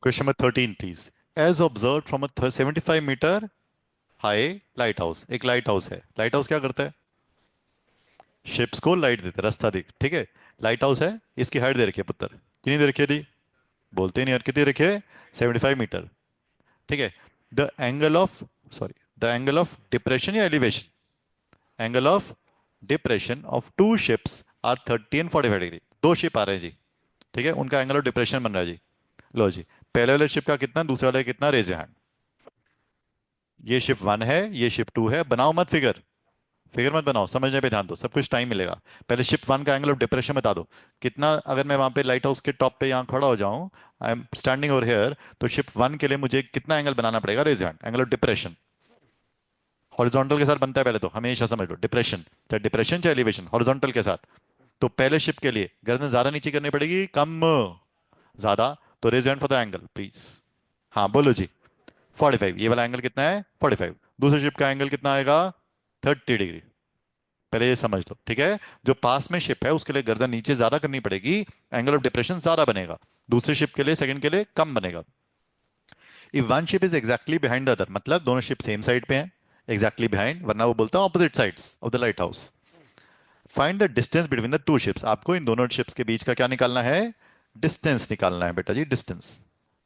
Question number 13 please. As observe from a 75 metre high light house. एक light house है। Light house क्या करता है? शिप्स को लाइट देता है, रास्ता देख, ठीक है। लाइट हाउस है, इसकी हाइट दे रखी है पुत्र, कितनी दे रखी है दी? बोलते ही नहीं यार, कितनी रखी है? 75 मीटर, ठीक है। The angle of, sorry, the angle of depression या elevation, angle of depression of two ships are 30 and 45 degree. दो शिप आ रहे हैं जी, ठीक है, उनका एंगल ऑफ डिप्रेशन बन रहा है जी। लो जी, पहले वाले शिप का कितना, दूसरे वाले का कितना, रेज हैंड। ये शिप वन है, ये शिप टू है, बनाओ मत फिगर, फिगर मत बनाओ, समझने पे ध्यान दो, सब कुछ टाइम मिलेगा। पहले शिप वन का एंगल ऑफ डिप्रेशन बता दो कितना। अगर मैं वहां पे लाइट हाउस के टॉप पे यहाँ खड़ा हो जाऊं, I am standing over here, तो शिप वन के लिए मुझे कितना एंगल बनाना पड़ेगा? Raise hand, angle of depression. Horizontal के साथ बनता है पहले, तो हमेशा समझ लो, डिप्रेशन चाहे डिप्रेशन चाहे एलिवेशन, हॉरिजॉन्टल के साथ। तो पहले शिप के लिए गर्दन ज्यादा नीचे करनी पड़ेगी, कम, ज्यादा? तो raise hand for the angle please. हाँ बोलो जी। 45, ये वाला एंगल कितना है? 45। दूसरे शिप का एंगल कितना आएगा? 30 डिग्री। पहले ये समझ लो, ठीक है। जो पास में शिप है उसके लिए गर्दन नीचे ज्यादा करनी पड़ेगी, एंगल ऑफ डिप्रेशन ज्यादा बनेगा। दूसरे शिप के लिए, सेकंड के लिए कम बनेगा। If one ship is exactly behind the other, मतलब दोनों शिप सेम साइड पे हैं, एग्जैक्टली बिहाइंड, वरना वो बोलता है opposite sides of the light house. Find the distance between the two ships. आपको इन दोनों शिप्स के बीच का क्या निकालना है? डिस्टेंस निकालना है बेटा जी, डिस्टेंस,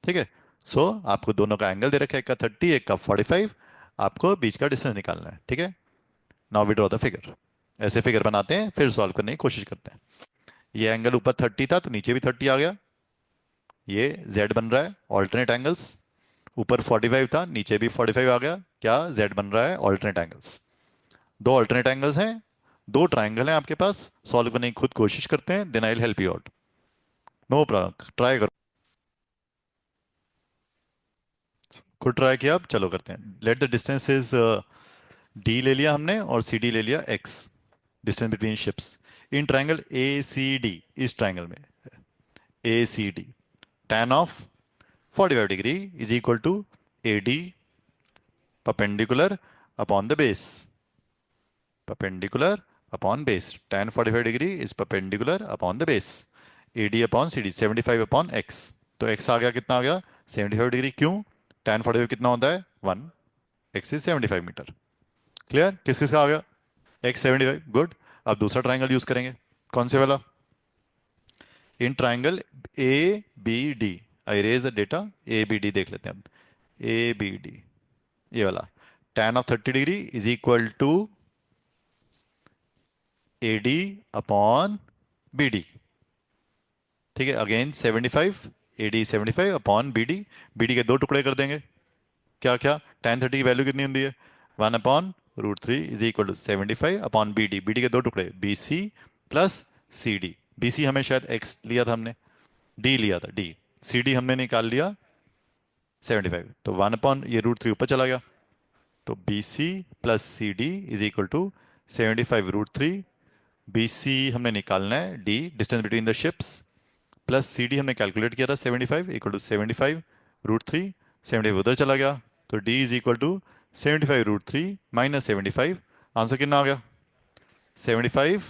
ठीक है। सो आपको दोनों का एंगल दे रखा है, एक का 30, एक का 45। आपको बीच का डिस्टेंस निकालना है, ठीक है। Now we draw the figure. ऐसे फिगर बनाते हैं, फिर सॉल्व करने की कोशिश करते हैं। ये एंगल ऊपर 30 था तो नीचे भी 30 आ गया, ये z बन रहा है, ऑल्टरनेट एंगल्स। ऊपर 45 था, नीचे भी 45 आ गया, क्या? z बन रहा है, ऑल्टरनेट एंगल्स। दो ऑल्टरनेट एंगल्स हैं, दो ट्राइंगल हैं आपके पास, सॉल्व करने की खुद कोशिश करते हैं, then I will help you out. No problem, try करो, खुद ट्राई किया, अब चलो करते हैं। Let the distance is d ले लिया हमने और cd ले लिया x, distance between ships. In triangle A C D, इस ट्राइंगल में A C D, tan of 45 degree is equal to A D perpendicular upon the base, perpendicular upon base, tan 45 degree is perpendicular upon the base, AD upon CD, 75 upon x। तो x आ गया, कितना आ गया? 75 degree. क्यों? tan 45 कितना होता है? 1, x is 75 metre. Clear? किस किस का आ गया? x 75, good. अब दूसरा ट्राइंगल यूज करेंगे, कौन से वाला? In triangle A B D, I raise the data, A B D देख लेते हैं अब। ए बी डी, ये वाला, tan of 30 degree is equal to A D upon B D, ठीक है। Again 75, A D 75 upon B D, B D के दो टुकड़े कर देंगे, क्या क्या? tan 30 की वैल्यू कितनी होती है? 1/√3 is equal to 75 upon B D, B D के दो टुकड़े, B C plus C D. B C हमें शायद एक्स लिया था हमने, डी लिया था, डी। सी डी हमने निकाल लिया 75, तो 1/√3 ऊपर चला गया, तो B C plus C D is equal to 75√3। B C हमने निकालना है, D distance between the ships, plus C D हमने कैलकुलेट किया था 75 इक्वल टू 75√3। 75 उधर चला गया, तो D is equal to 75√3 minus 75। Answer कितना आ गया? 75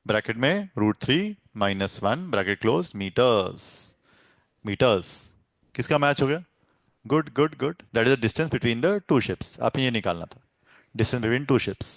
ब्रैकेट में √3 -1 ब्रैकेट क्लोज, मीटर्स, मीटर्स। किसका मैच हो गया? Good good good, that is the distance between the two ships. आपने ये निकालना था, डिस्टेंस बिटवीन टू शिप्स।